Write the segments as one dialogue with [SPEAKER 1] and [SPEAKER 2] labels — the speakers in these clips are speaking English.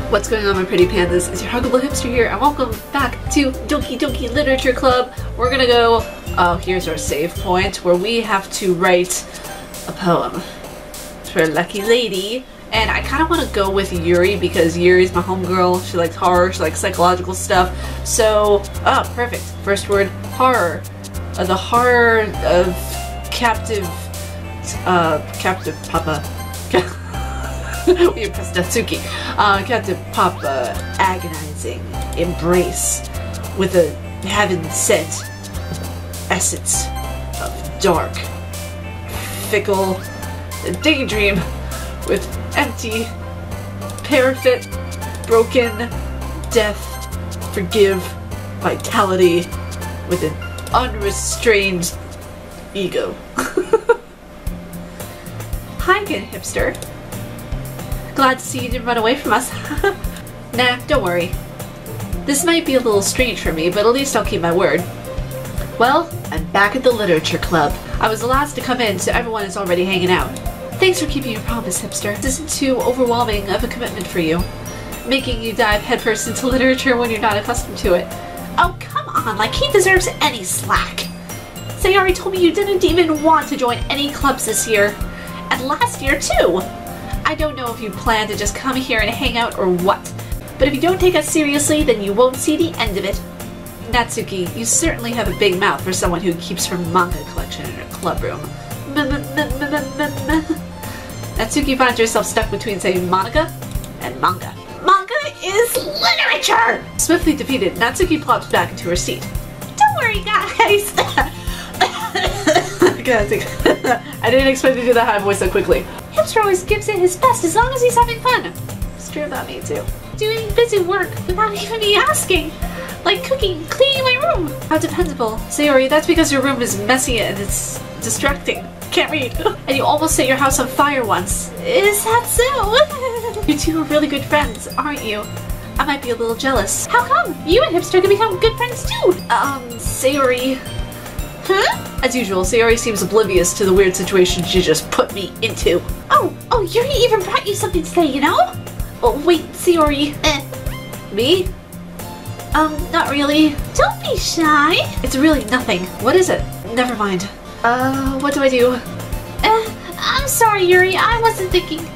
[SPEAKER 1] What's going on, my pretty pandas? It's your huggable hipster here, and welcome back to Doki Doki Literature Club. We're gonna go, here's our save point, where we have to write a poem for a lucky lady. And I kind of want to go with Yuri, because Yuri's my homegirl. She likes horror, she likes psychological stuff. So, perfect. First word, horror. The horror of captive Papa. We impressed Natsuki. Captive Papa, agonizing embrace with a heaven-sent essence of dark, fickle daydream with empty, parapet, broken, death, forgive, vitality, with an unrestrained ego. Hi again, hipster. Glad to see you didn't run away from us. Nah, don't worry. This might be a little strange for me, but at least I'll keep my word. Well, I'm back at the Literature Club. I was the last to come in, so everyone is already hanging out. Thanks for keeping your promise, hipster. This isn't too overwhelming of a commitment for you, making you dive headfirst into literature when you're not accustomed to it. Oh, come on, like he deserves any slack. Sayori told me you didn't even want to join any clubs this year, and last year too. I don't know if you plan to just come here and hang out or what, but if you don't take us seriously, then you won't see the end of it. Natsuki, you certainly have a big mouth for someone who keeps her manga collection in her club room. Natsuki finds herself stuck between saying Monica and manga. Manga is literature! Swiftly defeated, Natsuki plops back into her seat. Don't worry, guys! I didn't expect to do that high voice so quickly. Hipster always gives it his best as long as he's having fun. It's true about me too. Doing busy work without even me asking. Like cooking, cleaning my room. How dependable. Sayori, that's because your room is messy and it's distracting. Can't read. And you almost set your house on fire once. Is that so? You two are really good friends, aren't you? I might be a little jealous. How come? You and Hipster can become good friends too. Sayori. Huh? As usual, Sayori seems oblivious to the weird situation she just put me into. Oh, Yuri even brought you something to say, you know? Oh, wait, Sayori. Me? Not really. Don't be shy. It's really nothing. What is it? Never mind. What do I do? I'm sorry, Yuri. I wasn't thinking.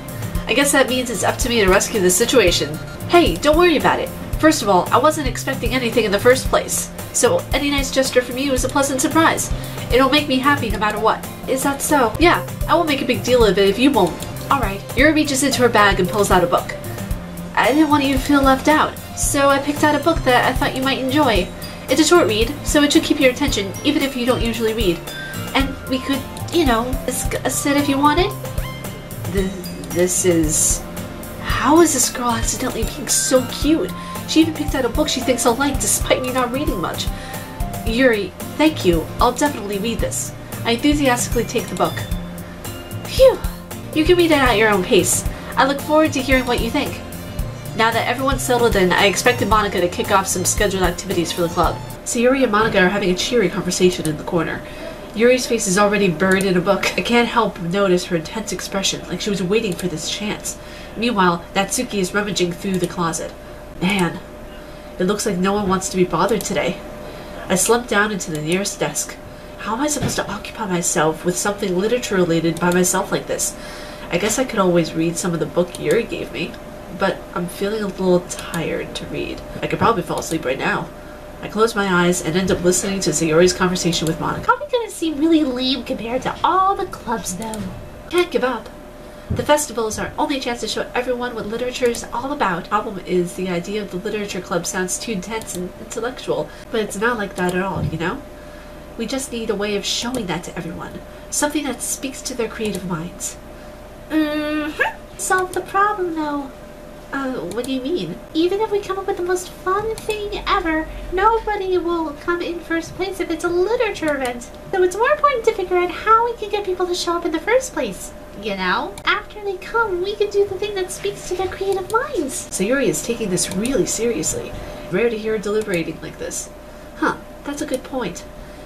[SPEAKER 1] I guess that means it's up to me to rescue the situation. Hey, don't worry about it. First of all, I wasn't expecting anything in the first place. So any nice gesture from you is a pleasant surprise. It'll make me happy no matter what. Is that so? Yeah, I won't make a big deal of it if you won't. Alright. Yuri reaches into her bag and pulls out a book. I didn't want you to feel left out, so I picked out a book that I thought you might enjoy. It's a short read, so it should keep your attention, even if you don't usually read. And we could, you know, discuss it if you wanted. This is... How is this girl accidentally being so cute? She even picked out a book she thinks I'll like, despite me not reading much. Yuri, thank you. I'll definitely read this. I enthusiastically take the book. Phew! You can read it at your own pace. I look forward to hearing what you think. Now that everyone's settled in, I expected Monica to kick off some scheduled activities for the club. So Yuri and Monica are having a cheery conversation in the corner. Yuri's face is already buried in a book. I can't help but notice her intense expression, like she was waiting for this chance. Meanwhile, Natsuki is rummaging through the closet. Man, it looks like no one wants to be bothered today. I slumped down into the nearest desk. How am I supposed to occupy myself with something literature related by myself like this? I guess I could always read some of the book Yuri gave me, but I'm feeling a little tired to read. I could probably fall asleep right now. I close my eyes and end up listening to Sayori's conversation with Monica. Probably gonna seem really lame compared to all the clubs though. Can't give up. The festival is our only chance to show everyone what literature is all about. The problem is the idea of the literature club sounds too intense and intellectual, but it's not like that at all, you know? We just need a way of showing that to everyone. Something that speaks to their creative minds. Solve the problem though. What do you mean? Even if we come up with the most fun thing ever, nobody will come in first place if it's a literature event. So it's more important to figure out how we can get people to show up in the first place. You know? After they come, we can do the thing that speaks to their creative minds. Sayori is taking this really seriously. Rare to hear her deliberating like this. Huh, that's a good point.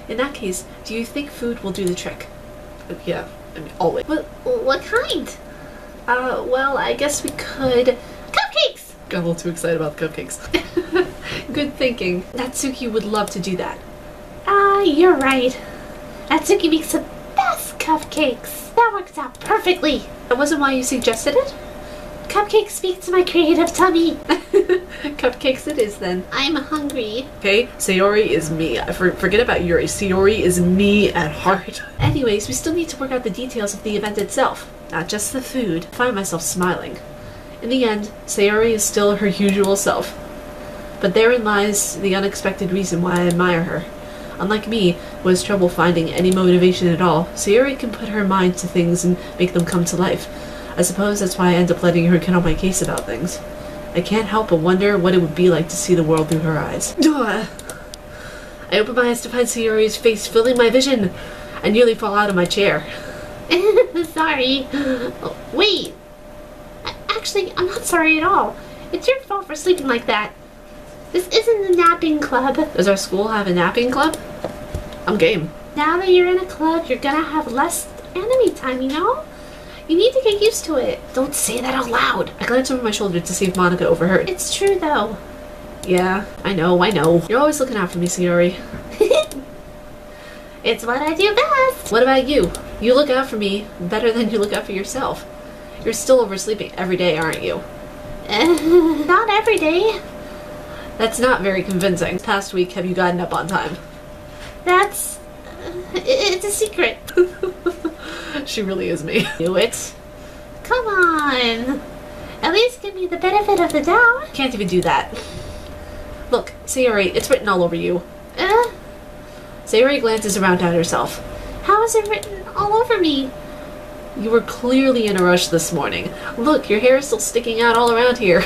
[SPEAKER 1] In that case, do you think food will do the trick? Yeah, I mean, always. What kind? Well, I guess we could... Cupcakes! Got a little too excited about the cupcakes. Good thinking. Natsuki would love to do that.
[SPEAKER 2] You're right. Natsuki makes the best cupcakes. That works out perfectly.
[SPEAKER 1] That wasn't why you suggested it?
[SPEAKER 2] Cupcakes speak to my creative tummy.
[SPEAKER 1] Cupcakes it is then.
[SPEAKER 2] I'm hungry.
[SPEAKER 1] Okay, Sayori is me. Forget about Yuri. Sayori is me at heart. Anyways, we still need to work out the details of the event itself, not just the food. I find myself smiling. In the end, Sayori is still her usual self. But therein lies the unexpected reason why I admire her. Unlike me, who has trouble finding any motivation at all, Sayori can put her mind to things and make them come to life. I suppose that's why I end up letting her get on my case about things. I can't help but wonder what it would be like to see the world through her eyes. I open my eyes to find Sayori's face filling my vision. I nearly fall out of my chair.
[SPEAKER 2] Sorry. Oh, wait. Actually, I'm not sorry at all. It's your fault for sleeping like that. This isn't a napping club.
[SPEAKER 1] Does our school have a napping club? I'm game.
[SPEAKER 2] Now that you're in a club, you're gonna have less anime time, you know? You need to get used to it.
[SPEAKER 1] Don't say that out loud. I glance over my shoulder to see if Monica overheard.
[SPEAKER 2] It's true, though.
[SPEAKER 1] Yeah, I know. You're always looking out for me, Sayori.
[SPEAKER 2] It's what I do best.
[SPEAKER 1] What about you? You look out for me better than you look out for yourself. You're still oversleeping every day, aren't you?
[SPEAKER 2] Not every day.
[SPEAKER 1] That's not very convincing. This past week, have you gotten up on time?
[SPEAKER 2] That's... it's a secret.
[SPEAKER 1] She really is me. Knew it.
[SPEAKER 2] Come on. At least give me the benefit of the doubt.
[SPEAKER 1] Can't even do that. Look, Sayori, it's written all over you. Sayori glances around at herself.
[SPEAKER 2] How is it written all over me?
[SPEAKER 1] You were clearly in a rush this morning. Look, your hair is still sticking out all around here.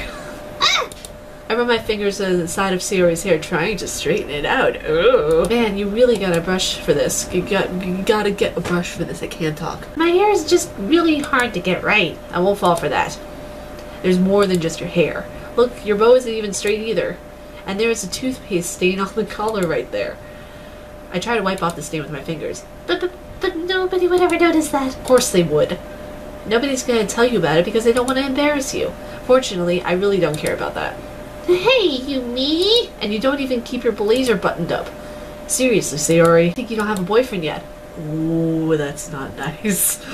[SPEAKER 1] I run my fingers to the side of Sayori's hair, trying to straighten it out. Oh man, you really gotta brush for this. You gotta get a brush for this. I can't talk.
[SPEAKER 2] My hair is just really hard to get right.
[SPEAKER 1] I won't fall for that. There's more than just your hair. Look, your bow isn't even straight either. And there is a toothpaste stain on the collar right there. I try to wipe off the stain with my fingers.
[SPEAKER 2] But nobody would ever notice that.
[SPEAKER 1] Of course they would. Nobody's gonna tell you about it because they don't want to embarrass you. Fortunately, I really don't care about that.
[SPEAKER 2] Hey, you meanie!
[SPEAKER 1] And you don't even keep your blazer buttoned up. Seriously, Sayori, I think you don't have a boyfriend yet. Ooh, that's not nice.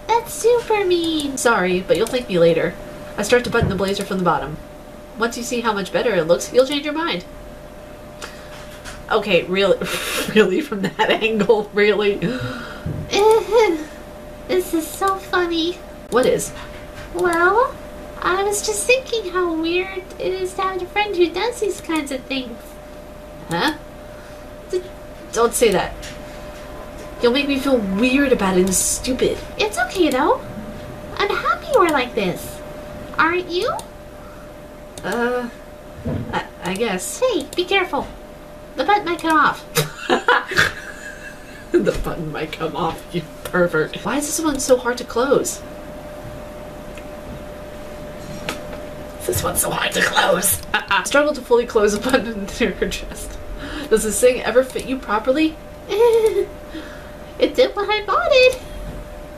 [SPEAKER 2] That's super mean.
[SPEAKER 1] Sorry, but you'll thank me later. I start to button the blazer from the bottom. Once you see how much better it looks, you'll change your mind. Okay, really? Really? From that angle? Really?
[SPEAKER 2] This is so funny.
[SPEAKER 1] What is?
[SPEAKER 2] Well, I was just thinking how weird it is to have a friend who does these kinds of things.
[SPEAKER 1] Huh? Don't say that. You'll make me feel weird about it and stupid.
[SPEAKER 2] It's okay, though. I'm happy we're like this. Aren't you?
[SPEAKER 1] I guess.
[SPEAKER 2] Hey, be careful. The button might come off.
[SPEAKER 1] The button might come off, you pervert. Why is this one so hard to close? This one's so hard to close. Struggle to fully close a button near her chest. Does this thing ever fit you properly?
[SPEAKER 2] It did when I bought it.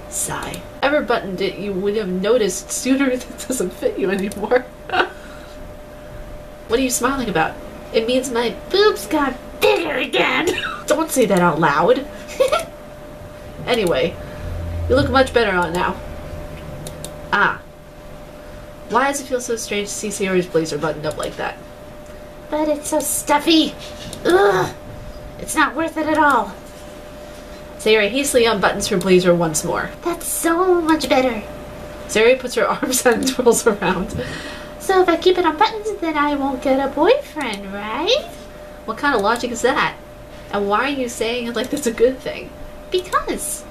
[SPEAKER 1] Sigh. Ever buttoned it, you would have noticed sooner that it doesn't fit you anymore. What are you smiling about? It means my
[SPEAKER 2] Boobs got bigger again.
[SPEAKER 1] Don't say that out loud. Anyway, you look much better on now. Ah. Why does it feel so strange to see Sayori's blazer buttoned up like that?
[SPEAKER 2] But it's so stuffy. Ugh. It's not worth it at all.
[SPEAKER 1] Sayori hastily unbuttons her blazer once more.
[SPEAKER 2] That's so much better.
[SPEAKER 1] Sayori puts her arms out and twirls around.
[SPEAKER 2] So if I keep it unbuttoned, then I won't get a boyfriend, right?
[SPEAKER 1] What kind of logic is that? And why are you saying it like that's a good thing?
[SPEAKER 2] Because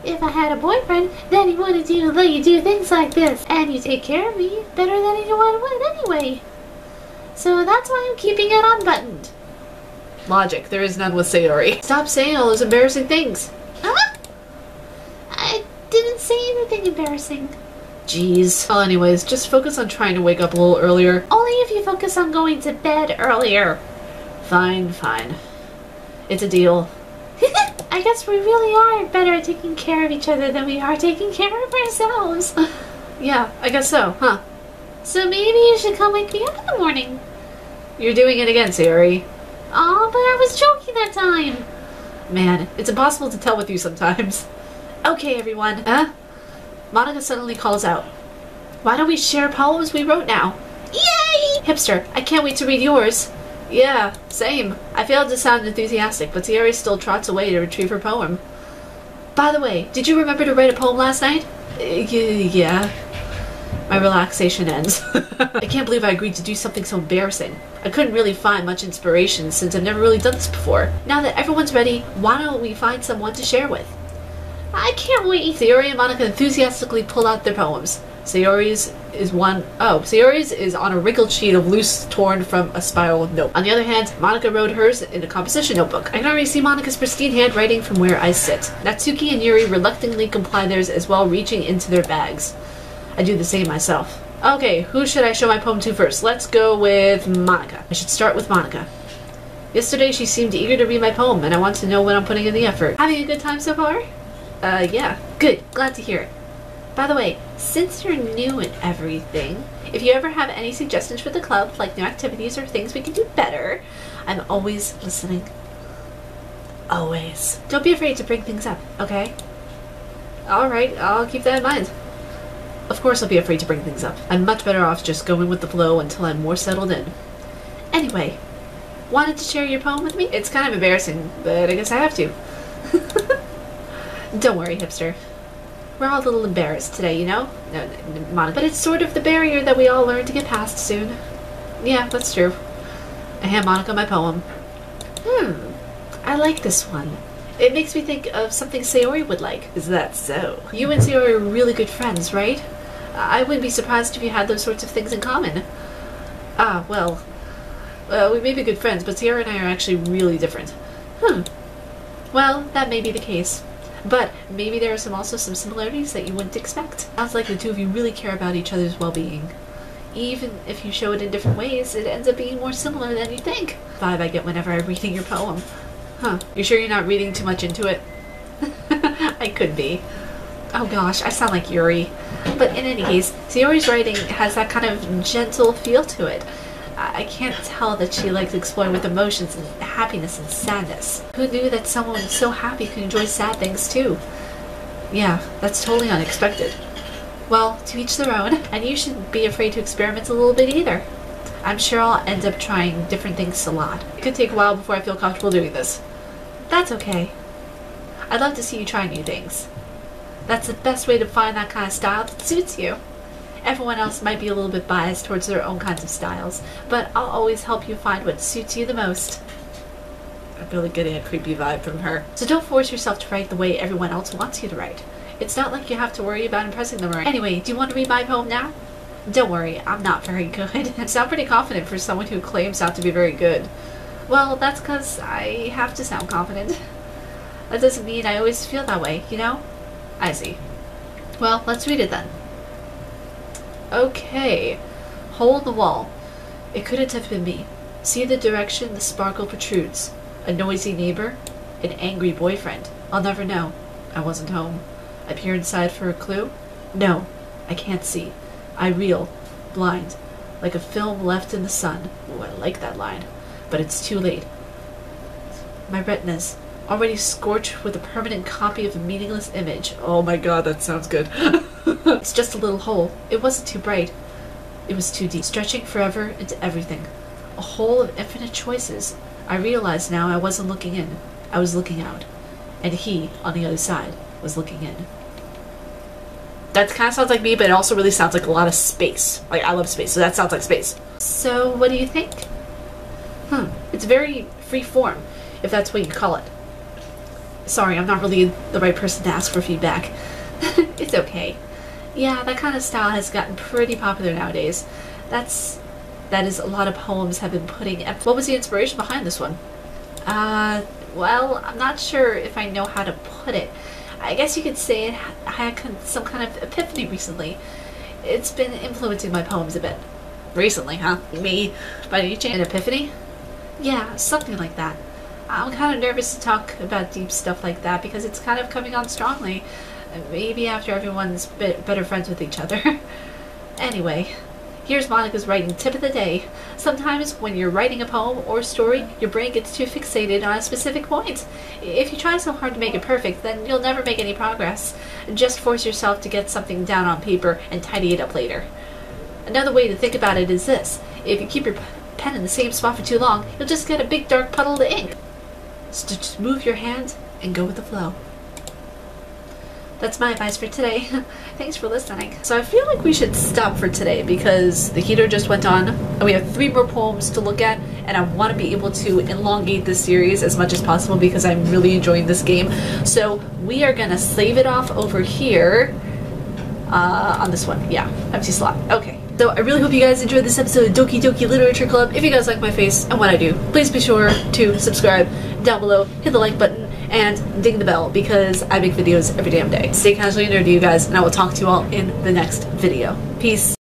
[SPEAKER 2] if I had a boyfriend, then he wouldn't let you do things like this. And you take care of me better than anyone would anyway. So that's why I'm keeping it unbuttoned.
[SPEAKER 1] Logic. There is none with Sayori. Stop saying all those embarrassing things.
[SPEAKER 2] Huh? I didn't say anything embarrassing.
[SPEAKER 1] Jeez. Well, anyways, just focus on trying to wake up a little earlier.
[SPEAKER 2] Only if you focus on going to bed earlier.
[SPEAKER 1] Fine, fine. It's a deal.
[SPEAKER 2] I guess we really are better at taking care of each other than we are taking care of ourselves.
[SPEAKER 1] Yeah, I guess so, huh?
[SPEAKER 2] So maybe you should come wake me up in the morning.
[SPEAKER 1] You're doing it again, Sayori.
[SPEAKER 2] Aw, but I was joking that time.
[SPEAKER 1] Man, it's impossible to tell with you sometimes. Okay, everyone. Monica suddenly calls out. Why don't we share poems we wrote now?
[SPEAKER 2] Yay!
[SPEAKER 1] Hipster, I can't wait to read yours. Yeah, same. I failed to sound enthusiastic, but Sayori still trots away to retrieve her poem. By the way, did you remember to write a poem last night? Yeah. My relaxation ends. I can't believe I agreed to do something so embarrassing. I couldn't really find much inspiration since I've never really done this before. Now that everyone's ready, why don't we find someone to share with?
[SPEAKER 2] I can't wait.
[SPEAKER 1] Sayori and Monica enthusiastically pull out their poems. Sayori's is on a wrinkled sheet of loose torn from a spiral note. On the other hand, Monica wrote hers in a composition notebook. I can already see Monica's pristine handwriting from where I sit. Natsuki and Yuri reluctantly comply theirs as well, reaching into their bags. I do the same myself. Okay, who should I show my poem to first? Let's go with Monica. I should start with Monica. Yesterday she seemed eager to read my poem, and I want to know when I'm putting in the effort. Having a good time so far? Yeah. Good. Glad to hear it. By the way, since you're new and everything, if you ever have any suggestions for the club, like new activities or things we can do better, I'm always listening. Always. Don't be afraid to bring things up, okay? Alright, I'll keep that in mind. Of course I'll be afraid to bring things up. I'm much better off just going with the flow until I'm more settled in. Anyway, wanted to share your poem with me? It's kind of embarrassing, but I guess I have to. Don't worry, hipster. We're all a little embarrassed today, you know? No, Monica. But it's sort of the barrier that we all learn to get past soon. Yeah, that's true. I hand Monica my poem. I like this one. It makes me think of something Sayori would like. Is that so? You and Sayori are really good friends, right? I wouldn't be surprised if you had those sorts of things in common. Well, we may be good friends, but Sayori and I are actually really different. Well, that may be the case. But maybe there are also some similarities that you wouldn't expect. Sounds like the two of you really care about each other's well-being. Even if you show it in different ways, it ends up being more similar than you think. Vibe I get whenever I'm reading your poem. You sure you're not reading too much into it? I could be. Oh gosh, I sound like Yuri. But in any case, Sayori's writing has that kind of gentle feel to it. I can't tell that she likes exploring with emotions and happiness and sadness. Who knew that someone so happy could enjoy sad things too? Yeah, that's totally unexpected. Well, to each their own, and you shouldn't be afraid to experiment a little bit either. I'm sure I'll end up trying different things a lot. It could take a while before I feel comfortable doing this. That's okay. I'd love to see you try new things. That's the best way to find that kind of style that suits you. Everyone else might be a little bit biased towards their own kinds of styles, but I'll always help you find what suits you the most. I'm really getting a creepy vibe from her. So don't force yourself to write the way everyone else wants you to write. It's not like you have to worry about impressing them. Anyway, do you want to read my poem now? Don't worry, I'm not very good. I sound pretty confident for someone who claims not to be very good. Well, that's because I have to sound confident. That doesn't mean I always feel that way, you know? I see. Well, let's read it then. Okay. Hole in the wall. It couldn't have been me. See the direction the sparkle protrudes. A noisy neighbor? An angry boyfriend? I'll never know. I wasn't home. I peer inside for a clue? No, I can't see. I reel, blind, like a film left in the sun. Ooh, I like that line. But it's too late. My retinas, already scorched with a permanent copy of a meaningless image. Oh my god, that sounds good. It's just a little hole. It wasn't too bright. It was too deep, stretching forever into everything. A hole of infinite choices. I realized now I wasn't looking in. I was looking out. And he, on the other side, was looking in. That kind of sounds like me, but it also really sounds like a lot of space. Like, I love space, so that sounds like space. So, what do you think? It's very free form, if that's what you call it. Sorry, I'm not really the right person to ask for feedback. It's okay. Yeah, that kind of style has gotten pretty popular nowadays. That is a lot of poems have been putting. What was the inspiration behind this one? Well, I'm not sure if I know how to put it. I guess you could say I had some kind of epiphany recently. It's been influencing my poems a bit. Recently, huh? Me? By any chance? An epiphany? Yeah, something like that. I'm kind of nervous to talk about deep stuff like that because it's kind of coming on strongly. Maybe after everyone's better friends with each other. Anyway, Here's Monica's writing tip of the day. Sometimes when you're writing a poem or story, your brain gets too fixated on a specific point. If you try so hard to make it perfect, then you'll never make any progress. Just force yourself to get something down on paper and tidy it up later. Another way to think about it is this. If you keep your pen in the same spot for too long, you'll just get a big dark puddle of ink. So just move your hand and go with the flow. That's my advice for today. Thanks for listening. So I feel like we should stop for today because the heater just went on and we have 3 more poems to look at, and I want to be able to elongate this series as much as possible because I'm really enjoying this game. So we are gonna save it off over here on this one. Yeah, empty slot. Okay. So I really hope you guys enjoyed this episode of Doki Doki Literature Club. If you guys like my face and what I do, please be sure to subscribe down below, hit the like button, and ding the bell because I make videos every damn day. Stay casually nerdy, you guys, and I will talk to you all in the next video. Peace.